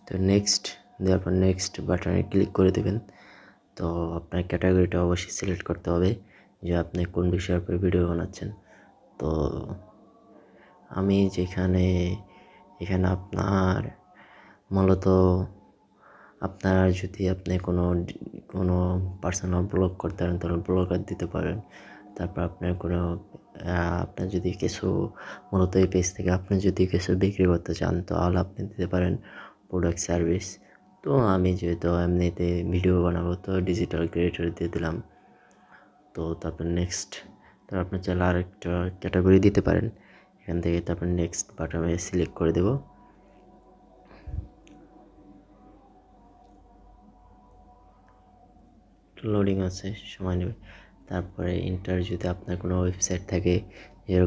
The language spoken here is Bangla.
তো নেক্সট দেওয়ার পর নেক্সট বাটনে ক্লিক করে দেবেন। তো আপনার ক্যাটাগরিটা অবশ্যই সিলেক্ট করতে হবে যে আপনি কোন বিষয়ের উপরে ভিডিও বানাচ্ছেন। তো আমি এখানে আপনার মূলত আপনার যদি আপনি কোনো পার্সোনাল ব্লগ করতে পারেন তাহলে ব্লগার দিতে পারেন। তারপর আপনার যদি কিছু মূলত এই পেজ থেকে আপনি যদি কিছু বিক্রি করতে চান তাহলে আপনি দিতে পারেন প্রোডাক্ট সার্ভিস। তো আমি যেহেতু এমনিতে ভিডিও বানাবো তো ডিজিটাল ক্রিয়েটর দিয়ে দিলাম। তো তারপর নেক্সট, তারপর আপনি চাইলে আরেকটা ক্যাটাগরি দিতে পারেন। এখান থেকে তারপর নেক্সট বাটনে সিলেক্ট করে দেব। লোডিং আছে, সময় নেবে। তারপরে যদি আপনার কোনো ওয়েবসাইট থাকে